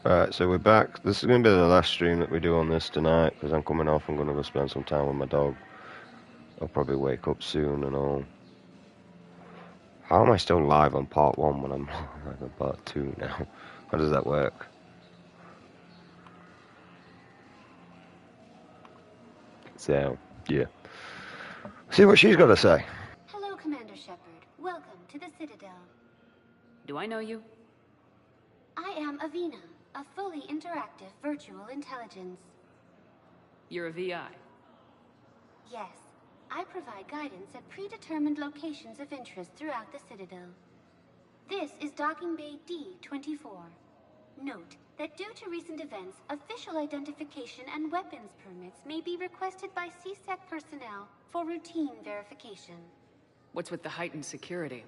Right, so we're back. This is going to be the last stream that we do on this tonight, because I'm coming off. I'm going to go spend some time with my dog. I'll probably wake up soon and all. How am I still live on part 1 when I'm live on part 2 now? How does that work? So, yeah. See what she's got to say. Hello, Commander Shepard. Welcome to the Citadel. Do I know you? I am Avina, a fully interactive virtual intelligence. You're a VI. Yes, I provide guidance at predetermined locations of interest throughout the Citadel. This is Docking Bay D-24. Note that due to recent events, official identification and weapons permits may be requested by CSEC personnel for routine verification. What's with the heightened security?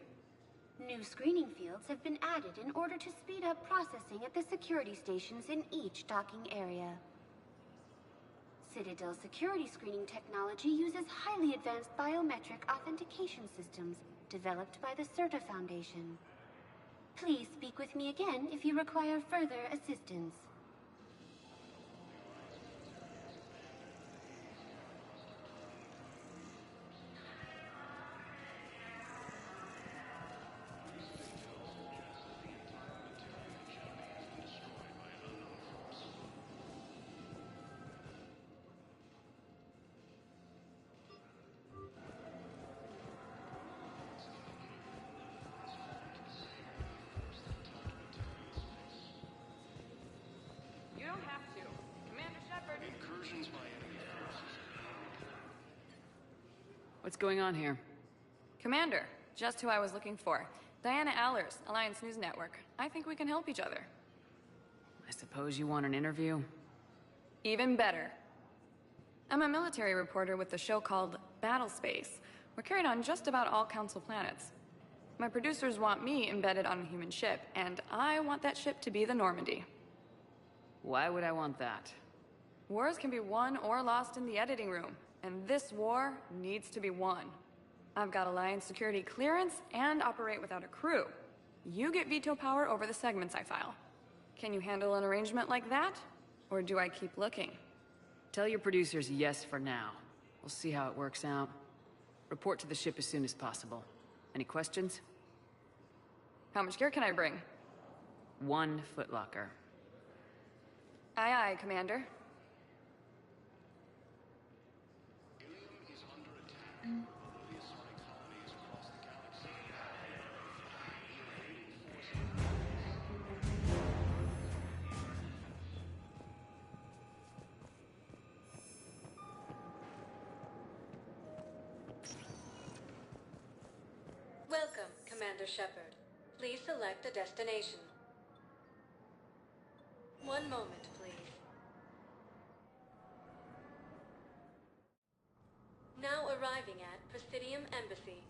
New screening fields have been added in order to speed up processing at the security stations in each docking area. Citadel security screening technology uses highly advanced biometric authentication systems developed by the CERTA Foundation. Please speak with me again if you require further assistance. You don't have to. Commander Shepard. Incursions by enemy forces. What's going on here? Commander, just who I was looking for. Diana Allers, Alliance News Network. I think we can help each other. I suppose you want an interview? Even better. I'm a military reporter with the show called Battlespace. We're carried on just about all Council planets. My producers want me embedded on a human ship, and I want that ship to be the Normandy. Why would I want that? Wars can be won or lost in the editing room, and this war needs to be won. I've got Alliance security clearance and operate without a crew. You get veto power over the segments I file. Can you handle an arrangement like that? Or do I keep looking? Tell your producers yes for now. We'll see how it works out. Report to the ship as soon as possible. Any questions? How much gear can I bring? 1 footlocker. Aye, aye, Commander. Ilium is under attack. The Asari colonies across the galaxy. The invading forces. Welcome, Commander Shepard. Please select a destination. One moment, please. Now arriving at Presidium Embassy.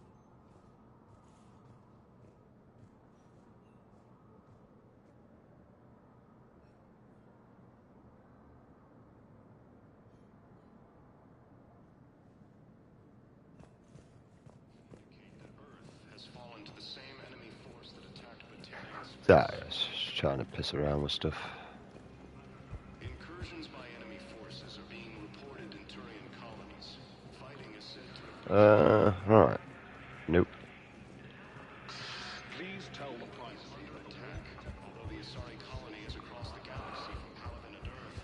Earth has fallen to the same enemy force that attacked Batarian space. Sorry, I was just trying to piss around with stuff. Incursions by enemy forces are being reported in Turian colonies. Fighting is said to have Alright. Nope. Please tell the Prime is under attack. Although the Asari colony is across the galaxy from Palaven and Earth,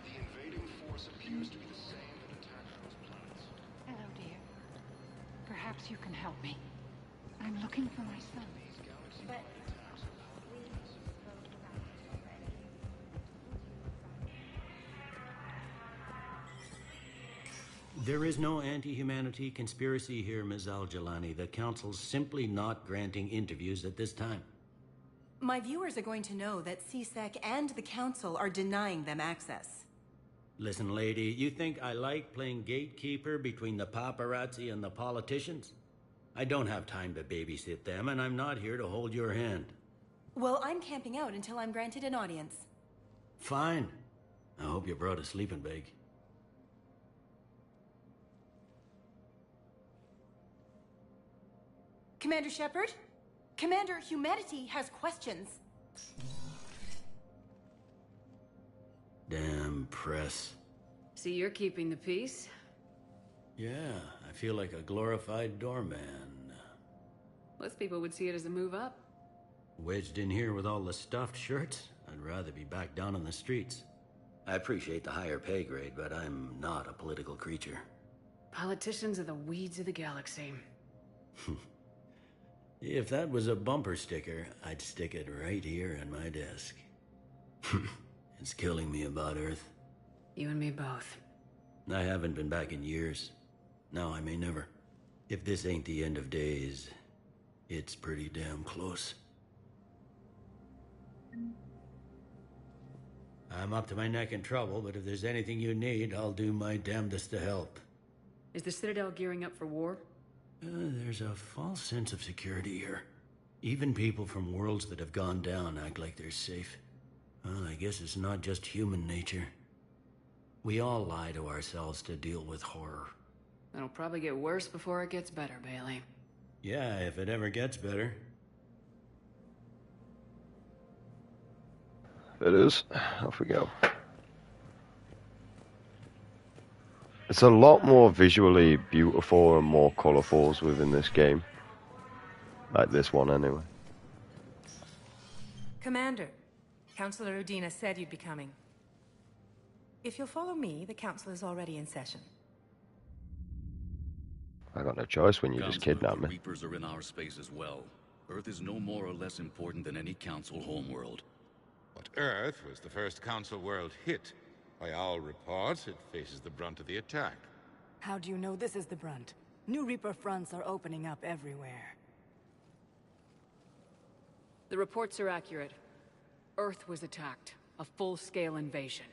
the invading force appears to be the same that attacked those planets. Hello, dear. Perhaps you can help me. I'm looking for my son. These galaxy But attacks are There is no anti-humanity conspiracy here, Ms. Al-Jalani. The Council's simply not granting interviews at this time. My viewers are going to know that CSEC and the Council are denying them access. Listen, lady, you think I like playing gatekeeper between the paparazzi and the politicians? I don't have time to babysit them, and I'm not here to hold your hand. Well, I'm camping out until I'm granted an audience. Fine. I hope you brought a sleeping bag. Commander Shepard? Commander, humanity has questions. press. See, you're keeping the peace. Yeah, I feel like a glorified doorman. Most people would see it as a move up. Wedged in here with all the stuffed shirts, I'd rather be back down on the streets. I appreciate the higher pay grade, but I'm not a political creature. Politicians are the weeds of the galaxy. If that was a bumper sticker, I'd stick it right here on my desk. It's killing me about Earth. You and me both. I haven't been back in years. Now I may never. If this ain't the end of days, it's pretty damn close. I'm up to my neck in trouble, but if there's anything you need, I'll do my damnedest to help. Is the Citadel gearing up for war? There's a false sense of security here. Even people from worlds that have gone down act like they're safe. Well, I guess it's not just human nature. We all lie to ourselves to deal with horror. It'll probably get worse before it gets better, Bailey. Yeah, if it ever gets better. It is. Off we go. It's a lot more visually beautiful and more colourful within this game. Like this one, anyway. Commander, Councillor Udina said you'd be coming. If you'll follow me, the council is already in session. I got no choice when you just kidnapped the me. Reapers are in our space as well. Earth is no more or less important than any council homeworld. But Earth was the first council world hit. By all reports, it faces the brunt of the attack. How do you know this is the brunt? New Reaper fronts are opening up everywhere. The reports are accurate. Earth was attacked. A full-scale invasion.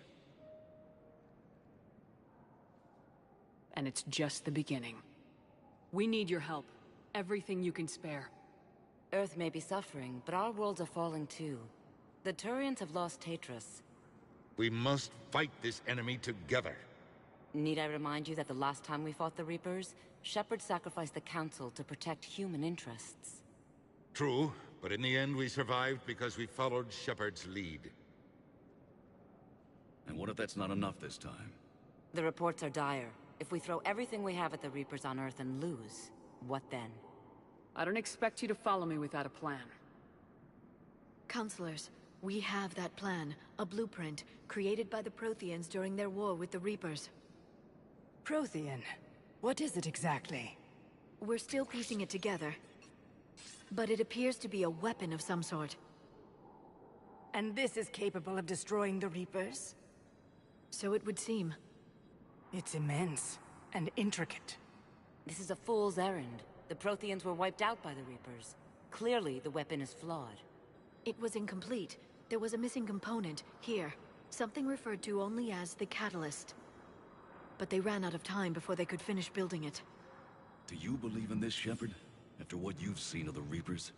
And it's just the beginning. We need your help. Everything you can spare. Earth may be suffering, but our worlds are falling too. The Turians have lost Tatris. We must fight this enemy together. Need I remind you that the last time we fought the Reapers, Shepard sacrificed the Council to protect human interests? True, but in the end we survived because we followed Shepard's lead. And what if that's not enough this time? The reports are dire. If we throw everything we have at the Reapers on Earth and lose, what then? I don't expect you to follow me without a plan. Counselors, we have that plan. A blueprint, created by the Protheans during their war with the Reapers. Prothean? What is it exactly? We're still piecing it together. But it appears to be a weapon of some sort. And this is capable of destroying the Reapers? So it would seem. It's immense and intricate. This is a fool's errand. The Protheans were wiped out by the Reapers. Clearly, the weapon is flawed. It was incomplete. There was a missing component, here. Something referred to only as the Catalyst. But they ran out of time before they could finish building it. Do you believe in this, Shepard? After what you've seen of the Reapers?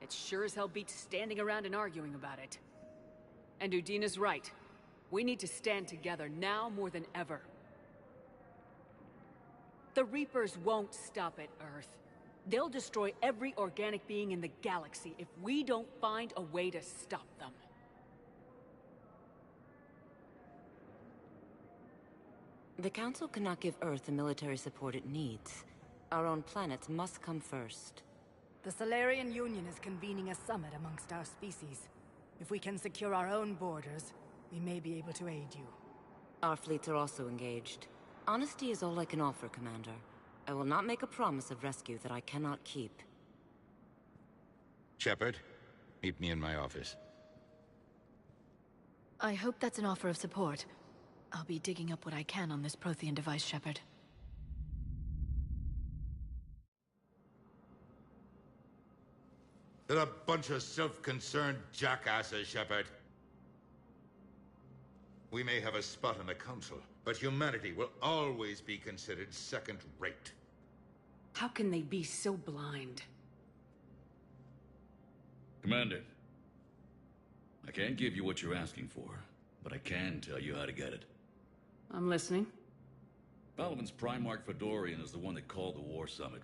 It sure as hell beats standing around and arguing about it. And Udina's right. We need to stand together now more than ever. The Reapers won't stop at Earth. They'll destroy every organic being in the galaxy if we don't find a way to stop them. The Council cannot give Earth the military support it needs. Our own planets must come first. The Solarian Union is convening a summit amongst our species. If we can secure our own borders, we may be able to aid you. Our fleets are also engaged. Honesty is all I can offer, Commander. I will not make a promise of rescue that I cannot keep. Shepard, meet me in my office. I hope that's an offer of support. I'll be digging up what I can on this Prothean device, Shepard. They're a bunch of self-concerned jackasses, Shepard. We may have a spot in the Council, but humanity will always be considered second-rate. How can they be so blind? Commander, I can't give you what you're asking for, but I can tell you how to get it. I'm listening. Palaven's Primarch Fedorian is the one that called the War Summit.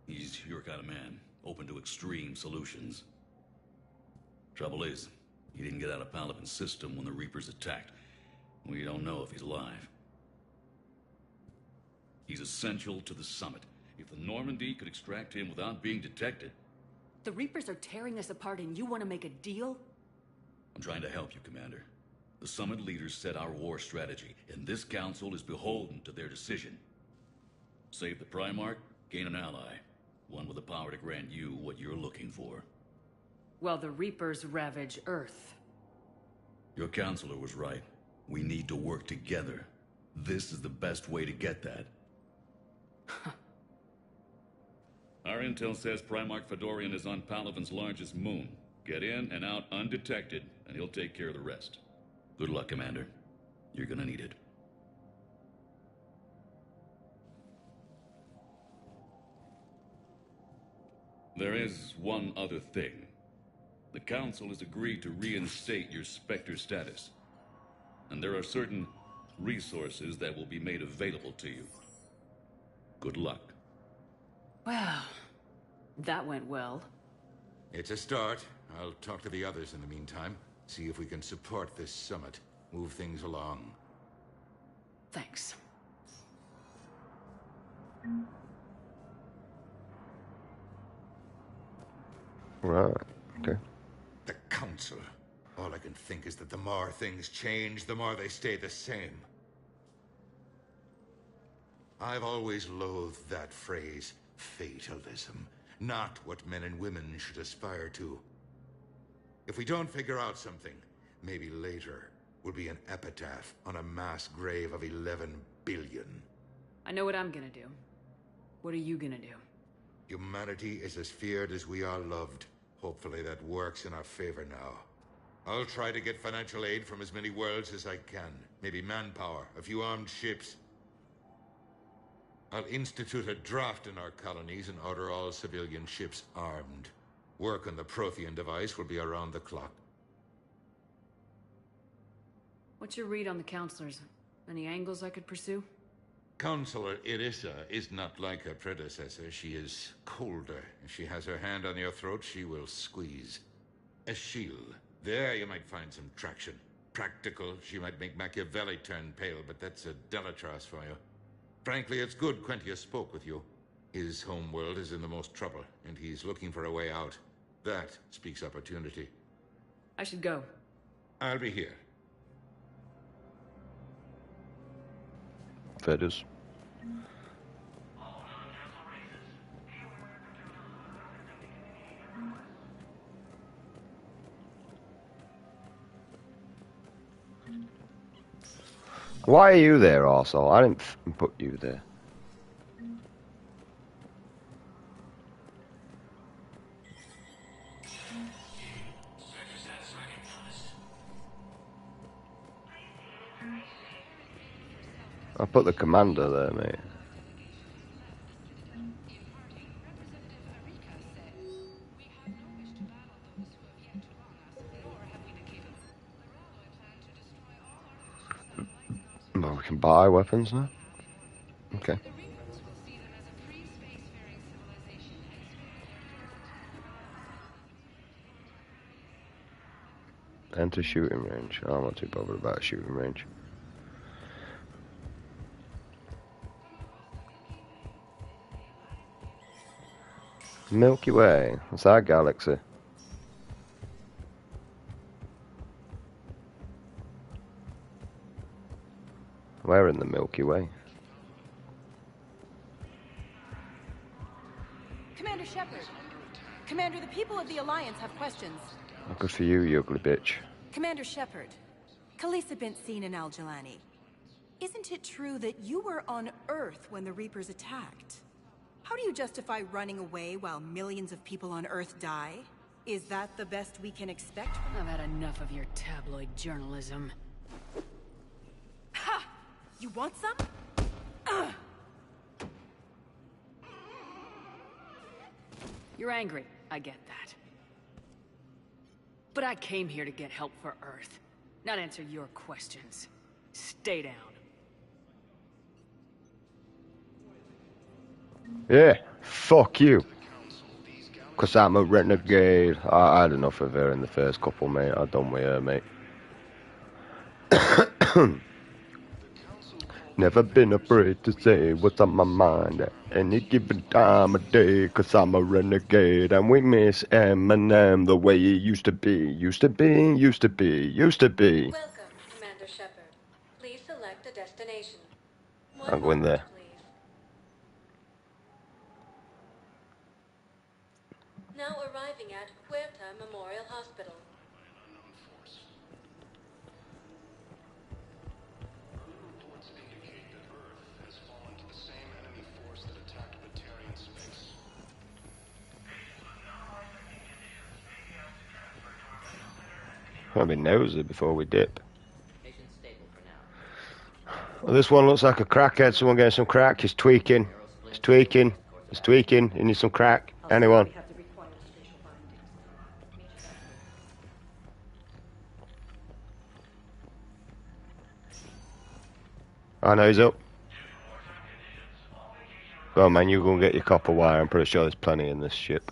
He's your kind of man, open to extreme solutions. Trouble is, he didn't get out of Palaven's system when the Reapers attacked. We don't know if he's alive. He's essential to the summit. If the Normandy could extract him without being detected... The Reapers are tearing us apart and you want to make a deal? I'm trying to help you, Commander. The summit leaders set our war strategy, and this council is beholden to their decision. Save the Primarch, gain an ally. One with the power to grant you what you're looking for. Well, the Reapers ravage Earth. Your counselor was right. We need to work together. This is the best way to get that. Our intel says Primarch Fedorian is on Palaven's largest moon. Get in and out undetected, and he'll take care of the rest. Good luck, Commander. You're gonna need it. There is one other thing. The Council has agreed to reinstate your Spectre status. And there are certain resources that will be made available to you. Good luck. Well, that went well. It's a start. I'll talk to the others in the meantime. See if we can support this summit. Move things along. Thanks. Right, okay. The Council. All I can think is that the more things change, the more they stay the same. I've always loathed that phrase, fatalism. Not what men and women should aspire to. If we don't figure out something, maybe later will be an epitaph on a mass grave of 11 billion. I know what I'm gonna do. What are you gonna do? Humanity is as feared as we are loved. Hopefully that works in our favor now. I'll try to get financial aid from as many worlds as I can. Maybe manpower, a few armed ships. I'll institute a draft in our colonies and order all civilian ships armed. Work on the Prothean device will be around the clock. What's your read on the counselors? Any angles I could pursue? Counselor Irissa is not like her predecessor. She is colder. If she has her hand on your throat, she will squeeze. Eschil. There you might find some traction. Practical. She might make Machiavelli turn pale, but that's a Delatras for you. Frankly, it's good Quentius spoke with you. His homeworld is in the most trouble, and he's looking for a way out. That speaks opportunity. I should go. I'll be here. Feathers. Why are you there, arsehole? I didn't put you there. I put the commander there, mate. Well, we can buy weapons now. Okay. Enter shooting range. I'm not too bothered about a shooting range. Milky Way. What's our galaxy? We're in the Milky Way. Commander Shepard. Commander, the people of the Alliance have questions. Good for you, you ugly bitch. Commander Shepard. Khalisah bint Sin and Al-Jalani. Isn't it true that you were on Earth when the Reapers attacked? How do you justify running away while millions of people on Earth die? Is that the best we can expect? I've had enough of your tabloid journalism. Ha! You want some? You're angry, I get that. But I came here to get help for Earth, not answer your questions. Stay down. Yeah, fuck you. Cause I'm a renegade. I had enough of her in the first couple, mate. I done with her, mate. Never been afraid to say what's on my mind at any given time of day, 'cause I'm a renegade and we miss Eminem the way he used to be, used to be, used to be, used to be. Welcome, Commander Shepard. Please select a destination. I'll go in there. Now arriving at Huerta Memorial Hospital. Reports indicate that Earth has fallen to the same enemy force that attacked Batarian space. I'll be nosy before we dip. Well, this one looks like a crackhead. Someone getting some crack. He's tweaking. He's tweaking. He's tweaking. He needs some crack. Anyone? I know he's up. Go on, man, you go and get your copper wire. I'm pretty sure there's plenty in this ship.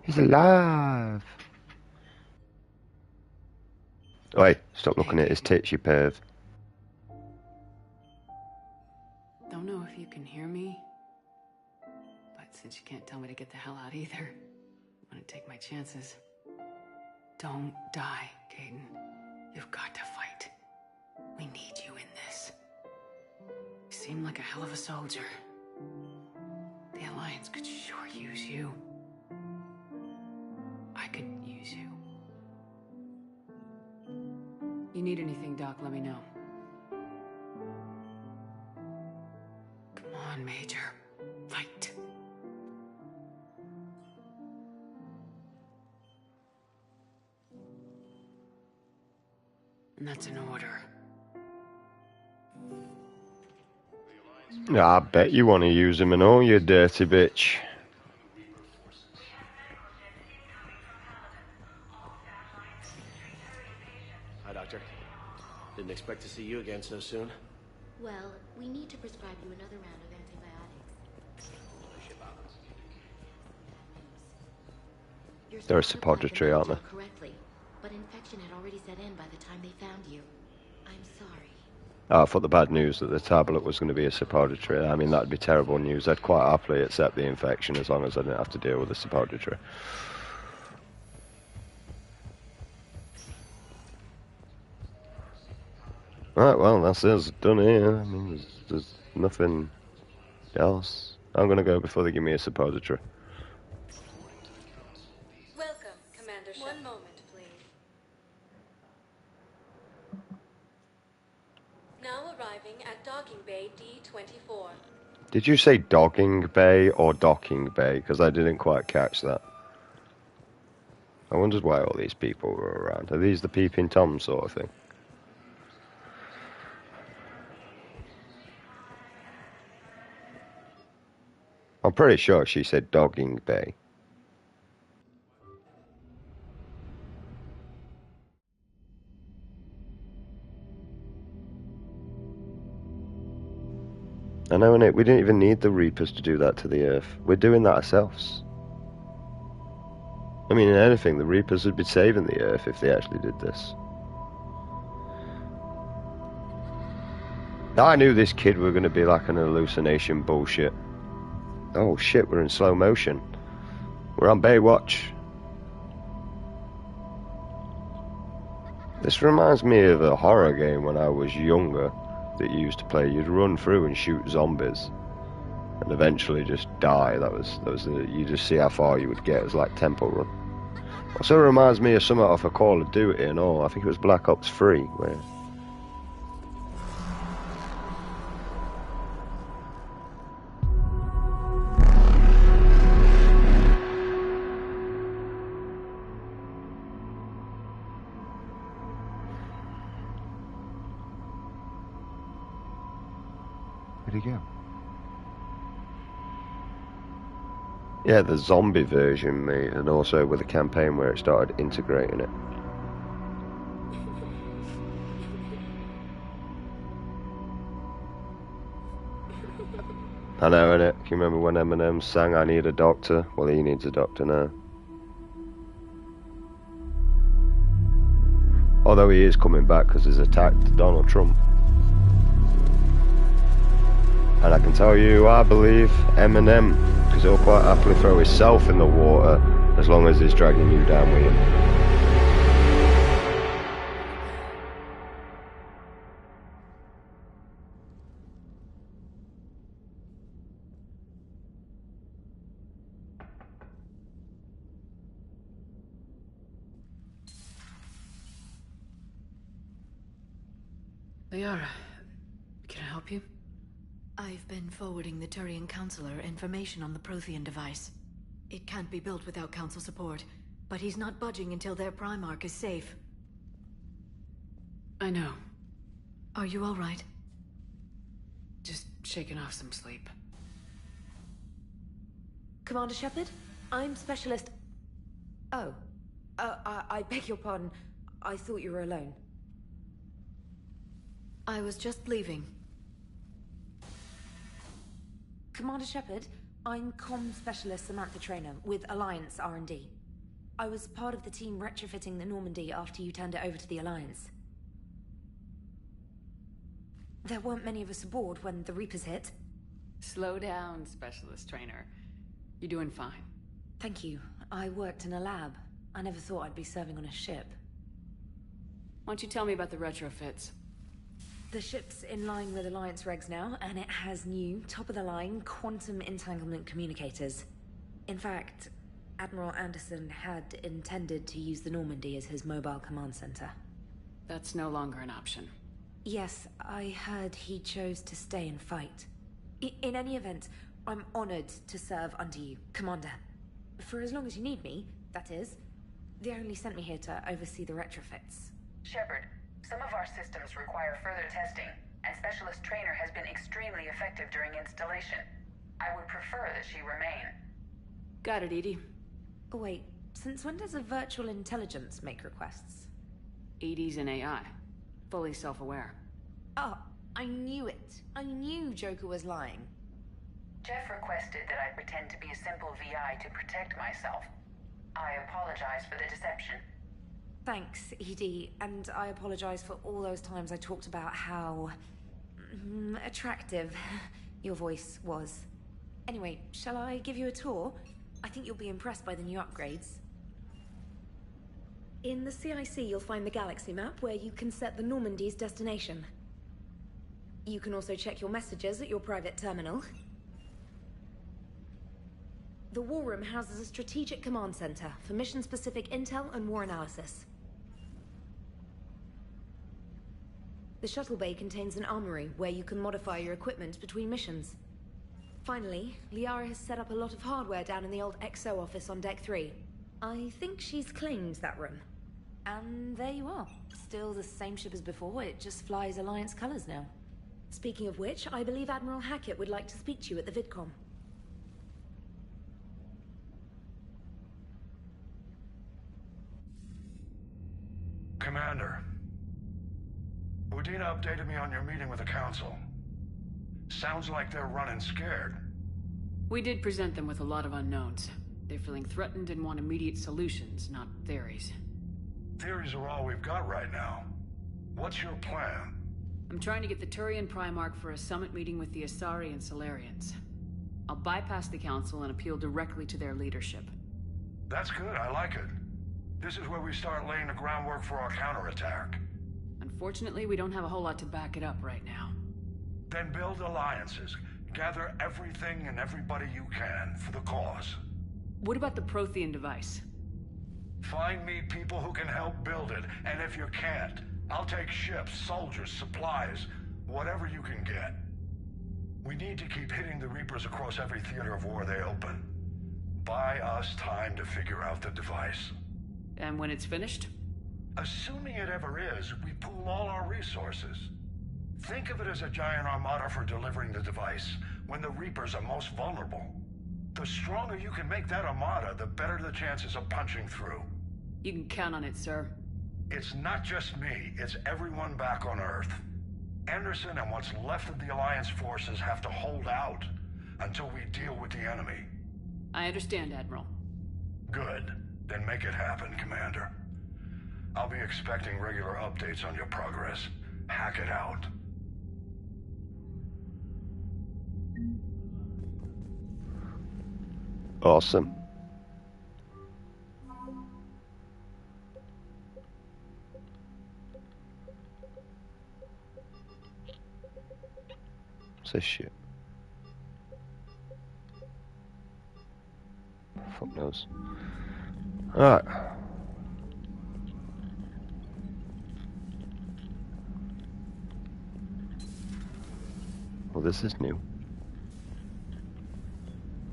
He's alive. Oi, stop looking at his tits, you perv. Don't know if you can hear me, but since you can't tell me to get the hell out either, I'm gonna take my chances. Don't die, Kaidan. You've got to fight. We need you in this. You seem like a hell of a soldier. The Alliance could sure use you. I could use you. You need anything, Doc, let me know. Come on, Major. Fight. And that's an order. I bet you want to use him and all, you dirty bitch. Hi, Doctor. Didn't expect to see you again so soon. Well, we need to prescribe you another round of antibiotics. They're a suppository, aren't they? Correctly, but infection had already set in by the time they found you. I'm sorry. Oh, I thought the bad news that the tablet was going to be a suppository. I mean, that'd be terrible news. I'd quite happily accept the infection as long as I didn't have to deal with the suppository. Right, well, that's us done here. I mean, there's nothing else. I'm going to go before they give me a suppository. Welcome, Commander Shepard. One moment, please. Now arriving at Docking Bay D-24. Did you say Dogging Bay or Docking Bay? Because I didn't quite catch that. I wondered why all these people were around. Are these the Peeping Tom sort of thing? I'm pretty sure she said Dogging Bay. I know, innit? We didn't even need the Reapers to do that to the Earth. We're doing that ourselves. I mean, in anything, the Reapers would be saving the Earth if they actually did this. I knew this kid were going to be like an hallucination bullshit. Oh shit, we're in slow motion. We're on Baywatch. This reminds me of a horror game when I was younger that you used to play. You'd run through and shoot zombies and eventually just die. That was you just see how far you would get. It was like Temple Run. Also reminds me of something off a Call of Duty and all. I think it was Black Ops 3 where where'd he go? Yeah, the zombie version, mate, and also with a campaign where it started integrating it. I know, innit? Can you remember when Eminem sang I Need a Doctor? Well, he needs a doctor now. Although he is coming back because he's attacked Donald Trump. And I can tell you, I believe Eminem, because he'll quite happily throw himself in the water as long as he's dragging you down with him. Liara, can I help you? I've been forwarding the Turian Counselor information on the Prothean device. It can't be built without Council support, but he's not budging until their Primarch is safe. I know. Are you all right? Just shaking off some sleep. Commander Shepard, I'm Specialist... Oh. I beg your pardon. I thought you were alone. I was just leaving. Commander Shepard, I'm Comm Specialist Samantha Traynor with Alliance R&D. I was part of the team retrofitting the Normandy after you turned it over to the Alliance. There weren't many of us aboard when the Reapers hit. Slow down, Specialist Traynor. You're doing fine. Thank you. I worked in a lab. I never thought I'd be serving on a ship. Why don't you tell me about the retrofits? The ship's in line with Alliance regs now, and it has new, top-of-the-line, quantum entanglement communicators. In fact, Admiral Anderson had intended to use the Normandy as his mobile command center. That's no longer an option. Yes, I heard he chose to stay and fight. In any event, I'm honored to serve under you, Commander. For as long as you need me, that is. They only sent me here to oversee the retrofits. Shepard, some of our systems require further testing, and Specialist Traynor has been extremely effective during installation. I would prefer that she remain. Got it, EDI. Oh, wait, since when does a virtual intelligence make requests? EDI's an AI. Fully self-aware. Oh, I knew it. I knew Joker was lying. Jeff requested that I pretend to be a simple VI to protect myself. I apologize for the deception. Thanks, EDI, and I apologize for all those times I talked about how... attractive your voice was. Anyway, shall I give you a tour? I think you'll be impressed by the new upgrades. In the CIC, you'll find the galaxy map where you can set the Normandy's destination. You can also check your messages at your private terminal. The War Room houses a strategic command center for mission-specific intel and war analysis. The shuttle bay contains an armory where you can modify your equipment between missions. Finally, Liara has set up a lot of hardware down in the old XO office on Deck 3. I think she's claimed that room. And there you are. Still the same ship as before, it just flies Alliance colors now. Speaking of which, I believe Admiral Hackett would like to speak to you at the VidCom. Commander, Udina updated me on your meeting with the Council. Sounds like they're running scared. We did present them with a lot of unknowns. They're feeling threatened and want immediate solutions, not theories. Theories are all we've got right now. What's your plan? I'm trying to get the Turian Primarch for a summit meeting with the Asari and Solarians. I'll bypass the Council and appeal directly to their leadership. That's good, I like it. This is where we start laying the groundwork for our counterattack. Unfortunately, we don't have a whole lot to back it up right now. Then build alliances. Gather everything and everybody you can for the cause. What about the Prothean device? Find me people who can help build it, and if you can't, I'll take ships, soldiers, supplies, whatever you can get. We need to keep hitting the Reapers across every theater of war they open. Buy us time to figure out the device. And when it's finished? Assuming it ever is, we pool all our resources. Think of it as a giant armada for delivering the device, when the Reapers are most vulnerable. The stronger you can make that armada, the better the chances of punching through. You can count on it, sir. It's not just me, it's everyone back on Earth. Anderson and what's left of the Alliance forces have to hold out until we deal with the enemy. I understand, Admiral. Good. Then make it happen, Commander. I'll be expecting regular updates on your progress. Hack it out. Awesome. What's this shit? Fuck knows. Alright. Well, this is new.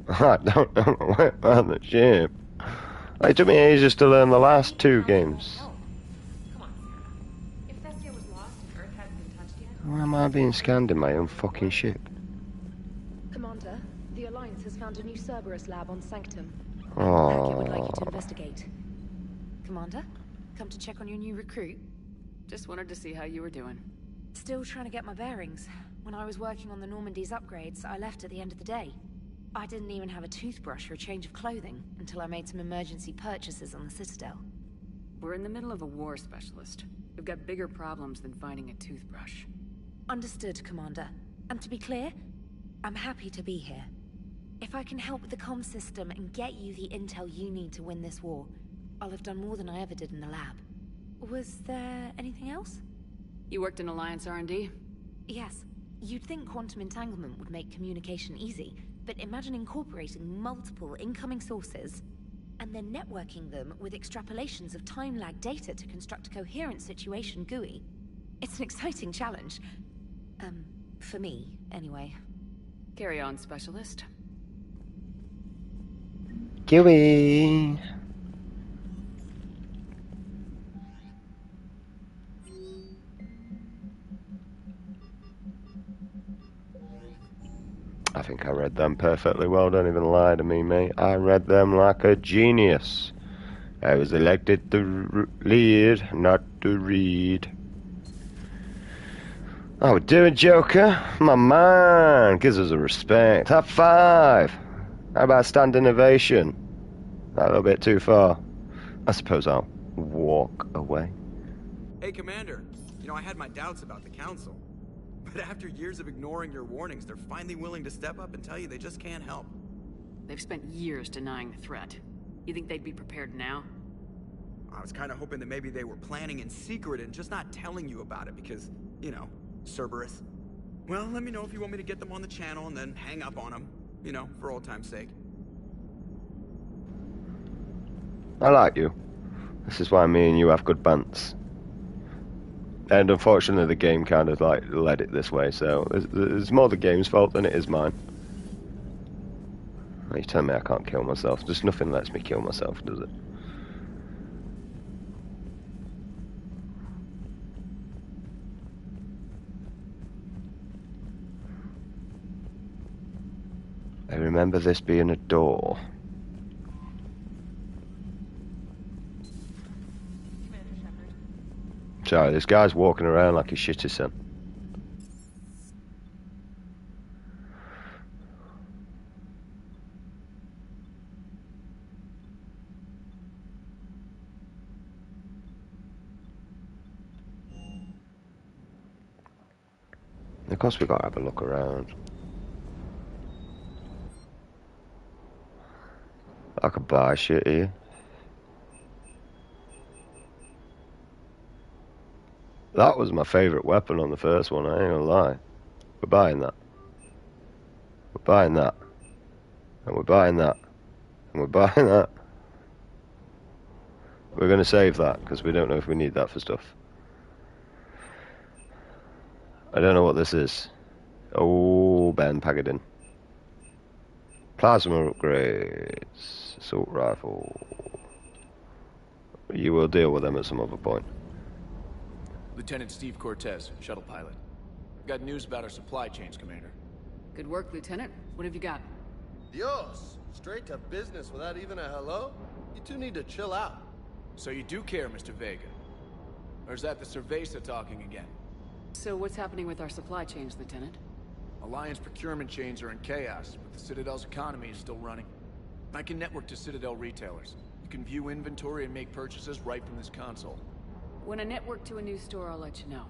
I don't know where on the ship. It took me ages to learn the last two games. Why am I being scanned in my own fucking ship? Commander, the Alliance has found a new Cerberus lab on Sanctum. Oh. Hackett would like you to investigate. Commander, come to check on your new recruit? Just wanted to see how you were doing. Still trying to get my bearings. When I was working on the Normandy's upgrades, I left at the end of the day. I didn't even have a toothbrush or a change of clothing until I made some emergency purchases on the Citadel. We're in the middle of a war, Specialist. We've got bigger problems than finding a toothbrush. Understood, Commander. And to be clear, I'm happy to be here. If I can help with the comm system and get you the intel you need to win this war, I'll have done more than I ever did in the lab. Was there anything else? You worked in Alliance R&D? Yes. You'd think quantum entanglement would make communication easy, but imagine incorporating multiple incoming sources and then networking them with extrapolations of time-lag data to construct a coherent situation GUI. It's an exciting challenge. For me, anyway. Carry on, Specialist. GUI. I think I read them perfectly well, don't even lie to me, mate. I read them like a genius. I was elected to lead, not to read. Oh, we're doing Joker? My man, gives us a respect. High five. How about standing ovation? A little bit too far. I suppose I'll walk away. Hey, Commander. You know, I had my doubts about the Council. But after years of ignoring your warnings, they're finally willing to step up and tell you they just can't help. They've spent years denying the threat. You think they'd be prepared now? I was kind of hoping that maybe they were planning in secret and just not telling you about it because, you know, Cerberus. Well, let me know if you want me to get them on the channel and then hang up on them. You know, for old time's sake. I like you. This is why me and you have good bants. And unfortunately the game kind of like led it this way, so it's more the game's fault than it is mine. You tell me I can't kill myself. Just nothing lets me kill myself, does it? I remember this being a door. Sorry, this guy's walking around like he's shit his son. Of course we gotta have a look around. I could buy shit here. That was my favourite weapon on the first one, I ain't gonna lie. We're buying that. We're buying that. And we're buying that. And we're buying that. We're gonna save that, because we don't know if we need that for stuff. I don't know what this is. Oh, Ben Pagadin. Plasma upgrades. Assault rifle. You will deal with them at some other point. Lieutenant Steve Cortez, shuttle pilot. Got news about our supply chains, Commander. Good work, Lieutenant. What have you got? Dios! Straight to business without even a hello? You two need to chill out. So you do care, Mr. Vega? Or is that the Cerveza talking again? So what's happening with our supply chains, Lieutenant? Alliance procurement chains are in chaos, but the Citadel's economy is still running. I can network to Citadel retailers. You can view inventory and make purchases right from this console. When I network to a new store, I'll let you know.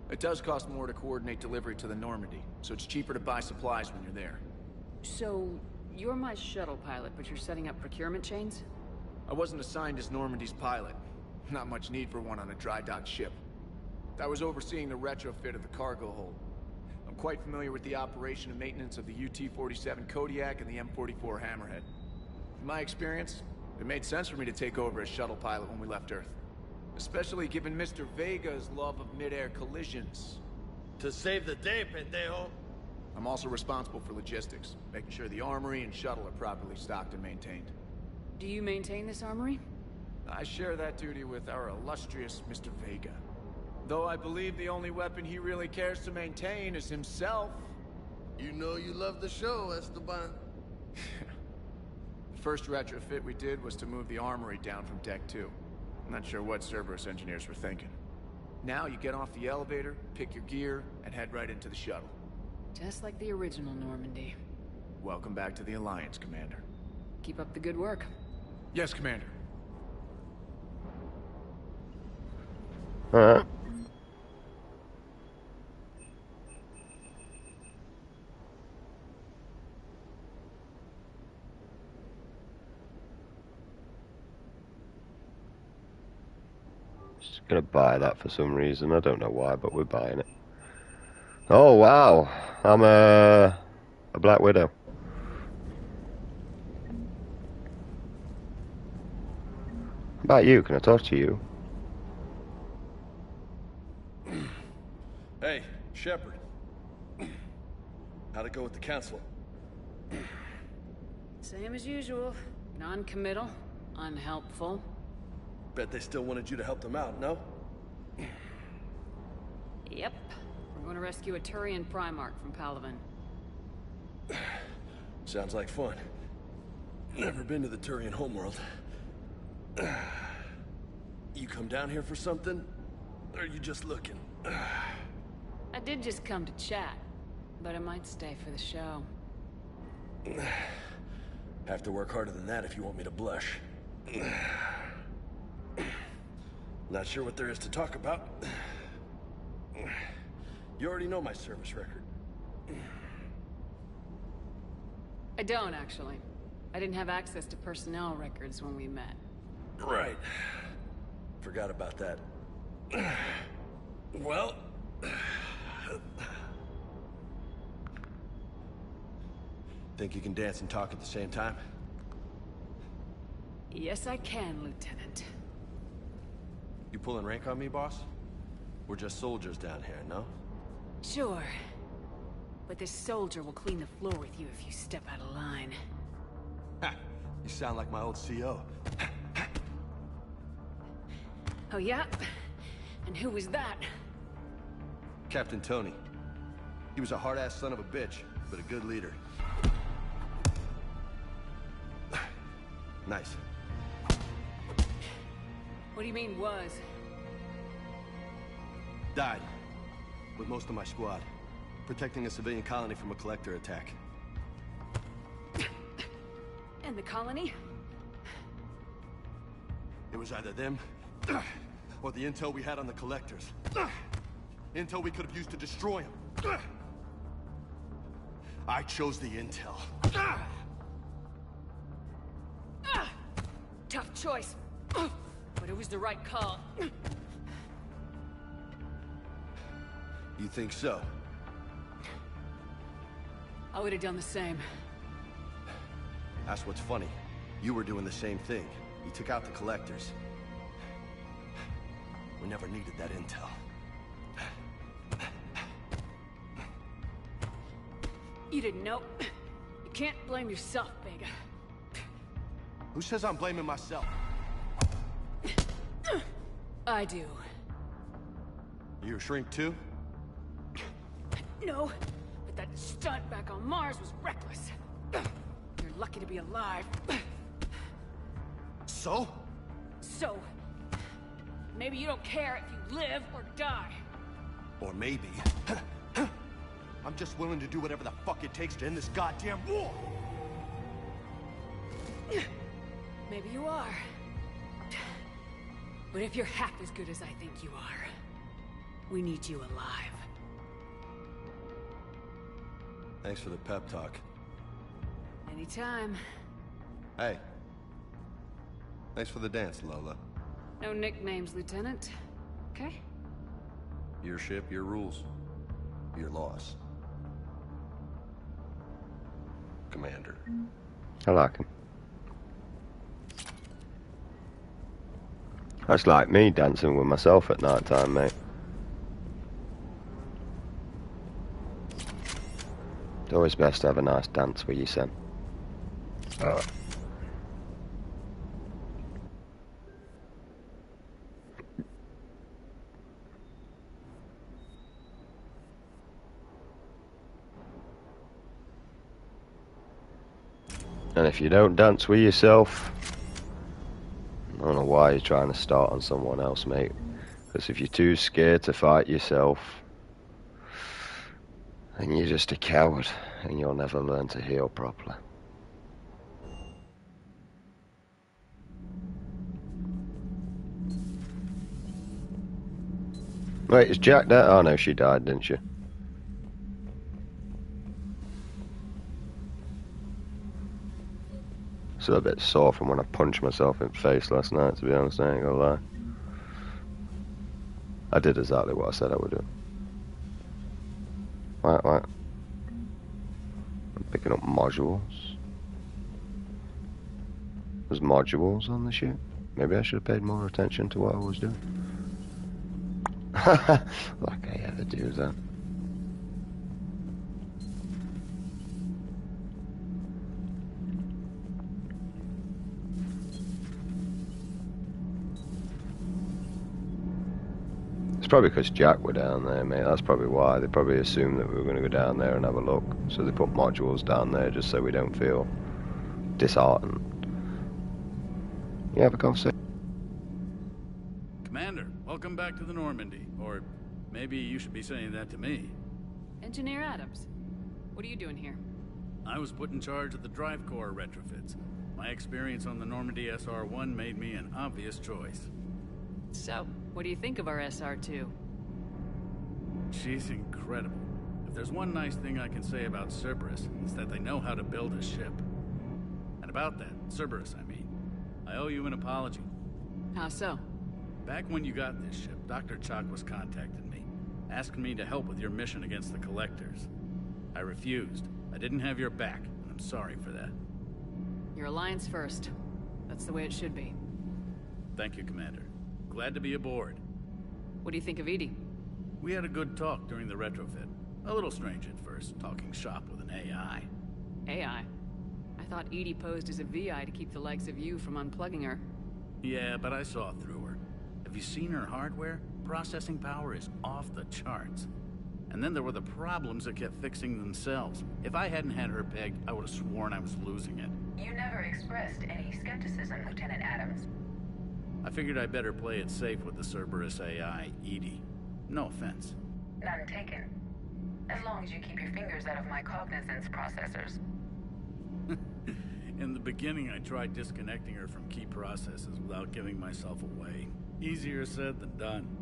It does cost more to coordinate delivery to the Normandy, so it's cheaper to buy supplies when you're there. So, you're my shuttle pilot, but you're setting up procurement chains? I wasn't assigned as Normandy's pilot. Not much need for one on a dry dock ship. I was overseeing the retrofit of the cargo hold. I'm quite familiar with the operation and maintenance of the UT-47 Kodiak and the M44 Hammerhead. In my experience, it made sense for me to take over as shuttle pilot when we left Earth. Especially given Mr. Vega's love of mid-air collisions. To save the day, pendejo. I'm also responsible for logistics, making sure the armory and shuttle are properly stocked and maintained. Do you maintain this armory? I share that duty with our illustrious Mr. Vega. Though I believe the only weapon he really cares to maintain is himself. You know you love the show, Esteban. The first retrofit we did was to move the armory down from Deck 2. I'm not sure what Cerberus engineers were thinking. Now you get off the elevator, pick your gear, and head right into the shuttle. Just like the original Normandy. Welcome back to the Alliance, Commander. Keep up the good work. Yes, Commander. Alright. Just gonna buy that for some reason. I don't know why, but we're buying it. Oh wow, I'm a Black Widow. How about you? Can I talk to you? Hey, Shepard. How'd it go with the council? Same as usual. Non-committal, unhelpful. Bet they still wanted you to help them out, no? Yep. We're going to rescue a Turian Primarch from Palaven. Sounds like fun. Never been to the Turian homeworld. You come down here for something? Or are you just looking? I did just come to chat, but I might stay for the show. Have to work harder than that if you want me to blush. Not sure what there is to talk about. You already know my service record. I don't, actually. I didn't have access to personnel records when we met. Right. Forgot about that. Well... Think you can dance and talk at the same time? Yes, I can, Lieutenant. You pulling rank on me, boss? We're just soldiers down here, no? Sure. But this soldier will clean the floor with you if you step out of line. Ha! You sound like my old CO. Oh, yeah? And who was that? Captain Tony. He was a hard-ass son of a bitch, but a good leader. Nice. What do you mean, was? Died. With most of my squad. Protecting a civilian colony from a collector attack. And the colony? It was either them, or the intel we had on the collectors. Intel we could have used to destroy them. I chose the intel. Tough choice. But it was the right call. You think so? I would have done the same. That's what's funny. You were doing the same thing. You took out the collectors. We never needed that intel. You didn't know. You can't blame yourself, Vega. Who says I'm blaming myself? I do. You a shrink too? No, but that stunt back on Mars was reckless. You're lucky to be alive. So? So, maybe you don't care if you live or die. Or maybe... I'm just willing to do whatever the fuck it takes to end this goddamn war! Maybe you are. But if you're half as good as I think you are, we need you alive. Thanks for the pep talk. Anytime. Hey. Thanks for the dance, Lola. No nicknames, Lieutenant. Okay? Your ship, your rules. Your loss. Commander. I like him. That's like me dancing with myself at night time, mate. It's always best to have a nice dance with your son. Oh. And if you don't dance with yourself, I don't know why you're trying to start on someone else, mate. Because if you're too scared to fight yourself, then you're just a coward, and you'll never learn to heal properly. Wait, is Jack dead? Oh no, she died, didn't she? Still a bit sore from when I punched myself in the face last night, to be honest, I ain't gonna lie. I did exactly what I said I would do. What? I'm picking up modules. There's modules on the ship. Maybe I should have paid more attention to what I was doing. Like I ever do that. It's probably because Jack were down there, mate. That's probably why. They probably assumed that we were going to go down there and have a look. So they put modules down there just so we don't feel disheartened. You have a conversation? Commander, welcome back to the Normandy. Or maybe you should be saying that to me. Engineer Adams, what are you doing here? I was put in charge of the drive core retrofits. My experience on the Normandy SR-1 made me an obvious choice. So, what do you think of our SR-2? She's incredible. If there's one nice thing I can say about Cerberus, it's that they know how to build a ship. And about that, Cerberus, I mean, I owe you an apology. How so? Back when you got this ship, Dr. Chakwas contacted me, asking me to help with your mission against the Collectors. I refused. I didn't have your back, and I'm sorry for that. Your alliance first. That's the way it should be. Thank you, Commander. Glad to be aboard. What do you think of EDI? We had a good talk during the retrofit. A little strange at first, talking shop with an AI. AI? I thought EDI posed as a VI to keep the likes of you from unplugging her. Yeah, but I saw through her. Have you seen her hardware? Processing power is off the charts. And then there were the problems that kept fixing themselves. If I hadn't had her pegged, I would have sworn I was losing it. You never expressed any skepticism, Lieutenant Adams. I figured I'd better play it safe with the Cerberus AI, EDI. No offense. None taken. As long as you keep your fingers out of my cognizance processors. In the beginning, I tried disconnecting her from key processes without giving myself away. Easier said than done.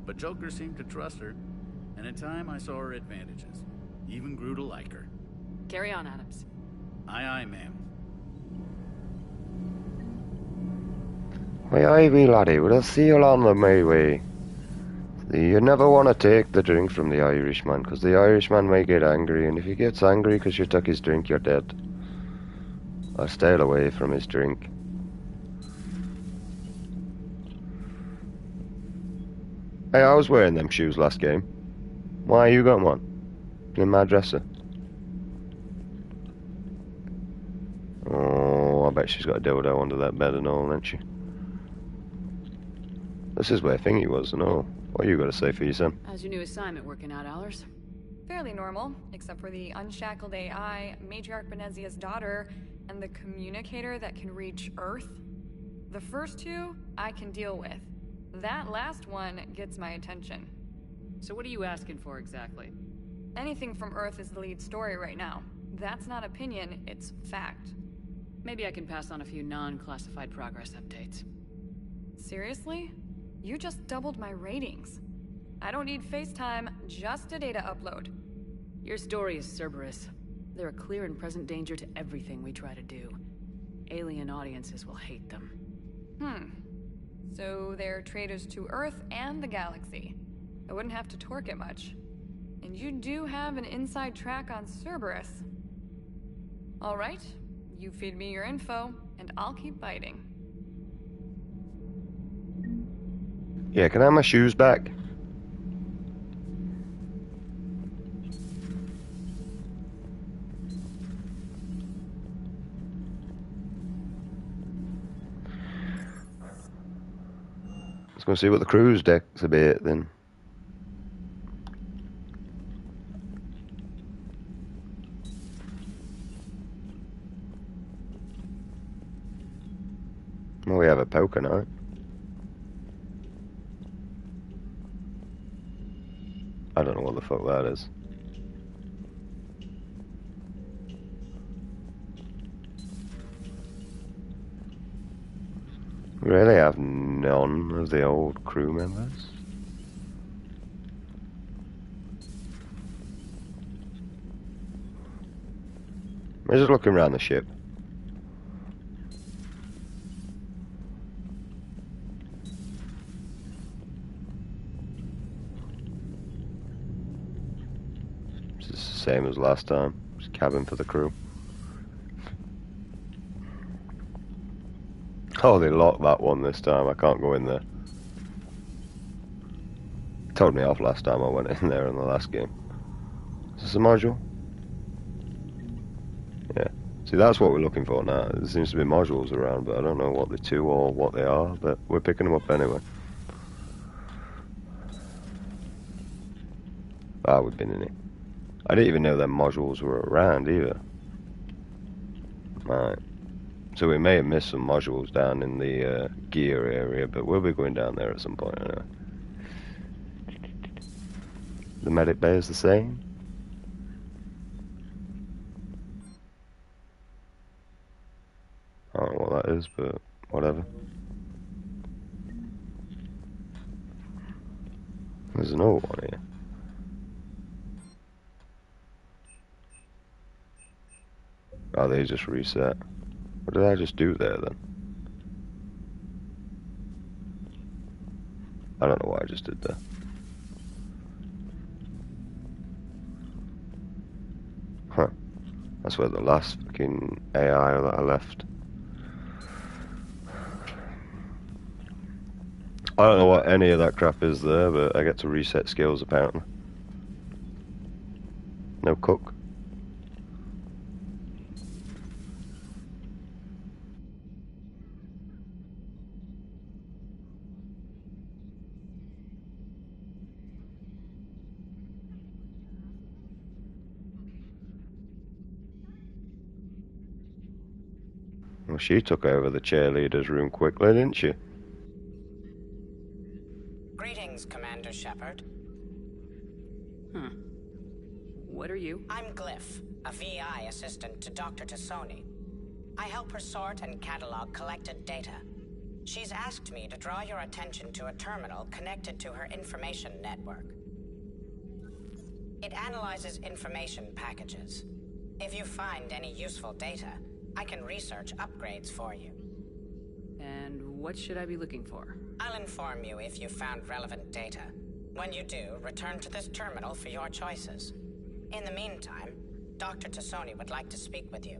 But Joker seemed to trust her, and in time I saw her advantages. Even grew to like her. Carry on, Adams. Aye, aye, ma'am. Aye, wee laddie, we'll see you along the my way. You never want to take the drink from the Irishman, because the Irishman may get angry, and if he gets angry because you took his drink, you're dead. I'll stay away from his drink. Hey, I was wearing them shoes last game. Why you got one? In my dresser. Oh, I bet she's got a dildo under that bed and all, hasn't she? This is where Thingy was and all. What you got to say for you, son? How's your new assignment working out, Allers? Fairly normal, except for the unshackled AI, Matriarch Benezia's daughter, and the communicator that can reach Earth. The first two, I can deal with. That last one gets my attention. So what are you asking for exactly? Anything from Earth is the lead story right now. That's not opinion, it's fact. Maybe I can pass on a few non-classified progress updates. Seriously? You just doubled my ratings. I don't need FaceTime, just a data upload. Your story is Cerberus. They're a clear and present danger to everything we try to do. Alien audiences will hate them. So they're traitors to Earth and the galaxy. I wouldn't have to torque it much. And you do have an inside track on Cerberus. Alright, you feed me your info, and I'll keep biting. Yeah, can I have my shoes back? Let's go see what the cruise deck's about then. Well, we have a poker night. I don't know what the fuck that is. We really have none of the old crew members. We're just looking around the ship. This is the same as last time. Just cabin for the crew. Oh, they locked that one this time. I can't go in there. Told me off last time I went in there in the last game. Is this a module? Yeah. See, that's what we're looking for now. There seems to be modules around, but I don't know what they're to or what they are, but we're picking them up anyway. Ah, we've been in it. I didn't even know that modules were around either. Right. So we may have missed some modules down in the gear area, but we'll be going down there at some point anyway. The medic bay is the same. I don't know what that is, but whatever. There's another one here. Oh, they just reset. What did I just do there then? I don't know what I just did there. Huh. That's where the last fucking AI that I left. I don't know what any of that crap is there, but I get to reset skills apparently. No cook. Well, she took over the cheerleader's room quickly, didn't she? Greetings, Commander Shepard. What are you? I'm Glyph, a VI assistant to Dr. Tassoni. I help her sort and catalog collected data. She's asked me to draw your attention to a terminal connected to her information network. It analyzes information packages. If you find any useful data, I can research upgrades for you. And what should I be looking for? I'll inform you if you found relevant data. When you do, return to this terminal for your choices. In the meantime, Dr. Tassoni would like to speak with you.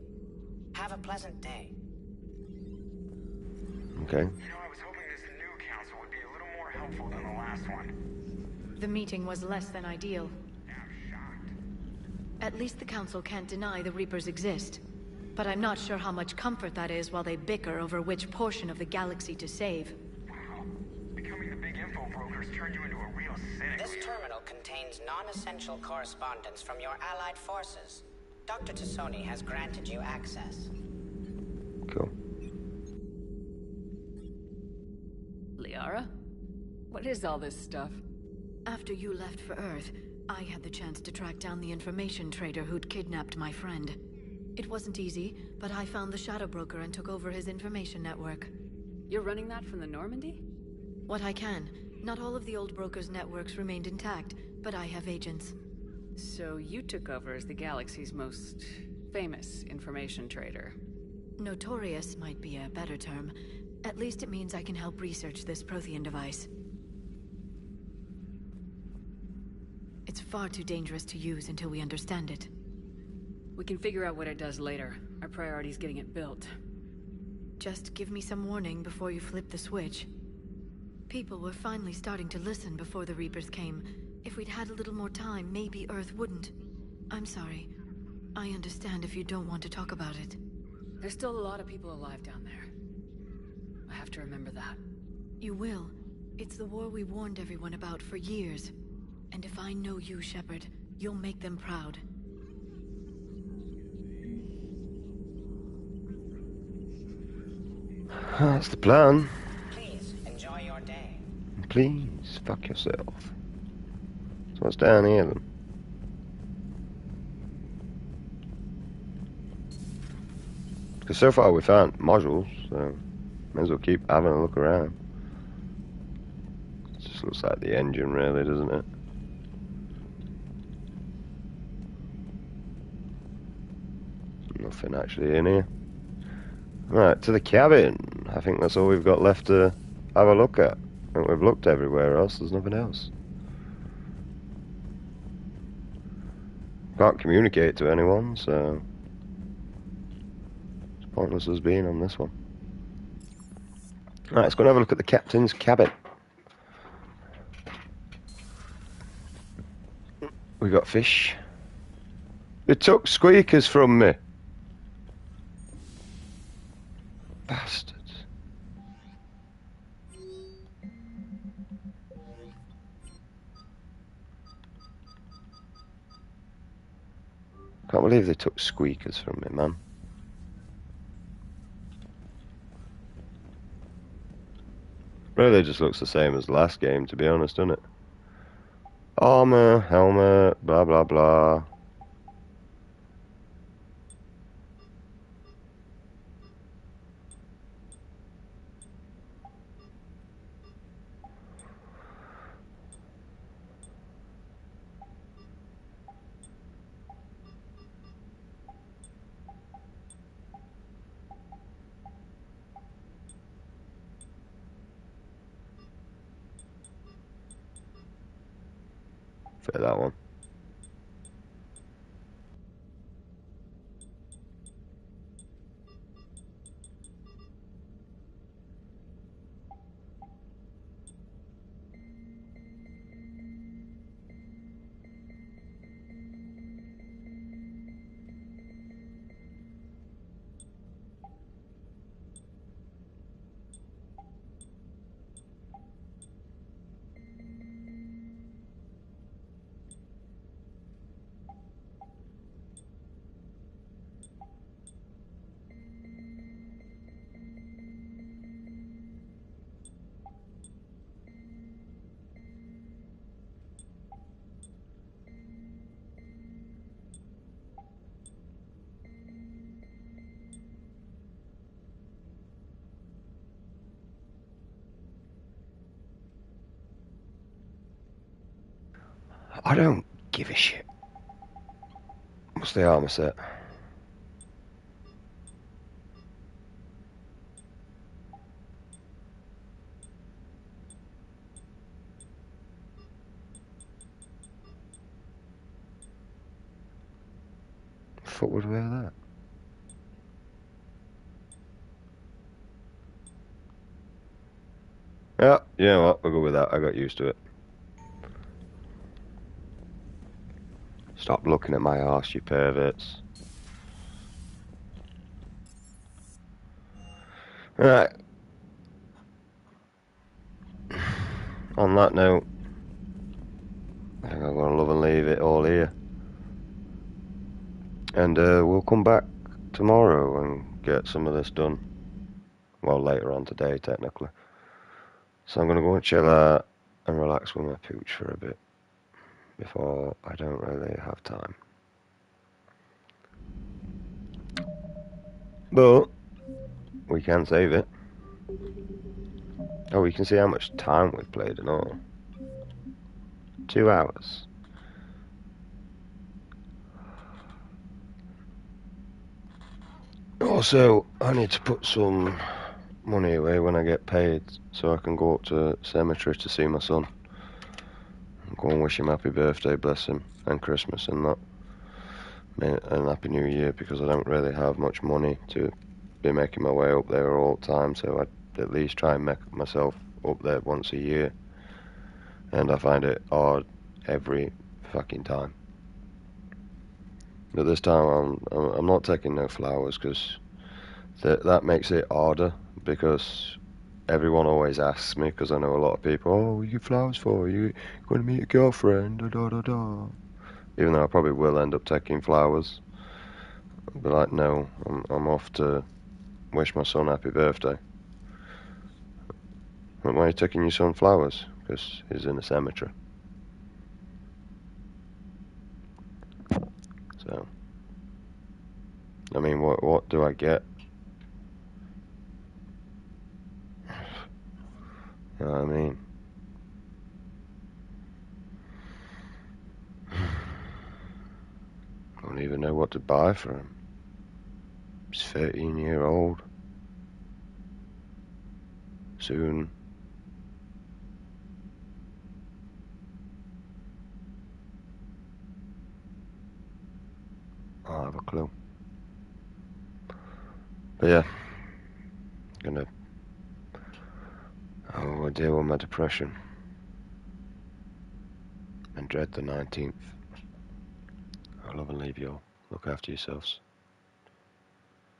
Have a pleasant day. Okay. You know, I was hoping this new council would be a little more helpful than the last one. The meeting was less than ideal. At least the council can't deny the Reapers exist. But I'm not sure how much comfort that is while they bicker over which portion of the galaxy to save. Wow. Becoming the big info brokers turned you into a real cynic. This terminal contains non-essential correspondence from your allied forces. Dr. Tassoni has granted you access. Cool. Liara? What is all this stuff? After you left for Earth, I had the chance to track down the information trader who'd kidnapped my friend. It wasn't easy, but I found the Shadow Broker and took over his information network. You're running that from the Normandy? What I can. Not all of the old broker's networks remained intact, but I have agents. So you took over as the galaxy's most famous information trader. Notorious might be a better term. At least it means I can help research this Prothean device. It's far too dangerous to use until we understand it. We can figure out what it does later. Our priority's getting it built. Just give me some warning before you flip the switch. People were finally starting to listen before the Reapers came. If we'd had a little more time, maybe Earth wouldn't. I'm sorry. I understand if you don't want to talk about it. There's still a lot of people alive down there. I have to remember that. You will. It's the war we warned everyone about for years. And if I know you, Shepard, you'll make them proud. That's the plan. Please, enjoy your day. Please, fuck yourself. So what's down here then? Because so far we found modules, so may as well keep having a look around. It just looks like the engine really, doesn't it? Nothing actually in here. Right, to the cabin. I think that's all we've got left to have a look at. I think we've looked everywhere else, there's nothing else. Can't communicate to anyone, so it's pointless us being on this one. Right, let's go and have a look at the captain's cabin. We got fish. They took squeakers from me. Bastards. Can't believe they took squeakers from me, man. Really just looks the same as the last game, to be honest, doesn't it? Armor, helmet, blah blah blah. Fit that one. I don't give a shit. What's the armor set? Fuck would wear that? Yeah, you know what? We'll go with that. I got used to it. Stop looking at my arse, you perverts. Right. On that note, I think I'm gonna love and leave it all here. And we'll come back tomorrow and get some of this done. Well, later on today, technically. So I'm gonna go and chill out, and relax with my pooch for a bit before I don't really have time. But we can save it. Oh, we can see how much time we've played and all. 2 hours. Also, I need to put some money away when I get paid so I can go up to cemetery to see my son. And go and wish him happy birthday, bless him, and Christmas and that. And Happy New Year, because I don't really have much money to be making my way up there all the time, so I'd at least try and make myself up there once a year. And I find it hard every fucking time. But this time I'm not taking no flowers, because that makes it harder, because everyone always asks me, because I know a lot of people, oh, what are you flowers for? Are you going to meet a girlfriend? Da, da, da, da. Even though I probably will end up taking flowers. I'll be like, no, I'm off to wish my son happy birthday. Why are you taking your son flowers? Because he's in a cemetery. So, I mean, what do I get? You know what I mean? I don't even know what to buy for him. He's 13-year-old. Soon. I'll have a clue. But yeah, gonna deal with my depression and dread the 19th. I love and leave you all. Look after yourselves.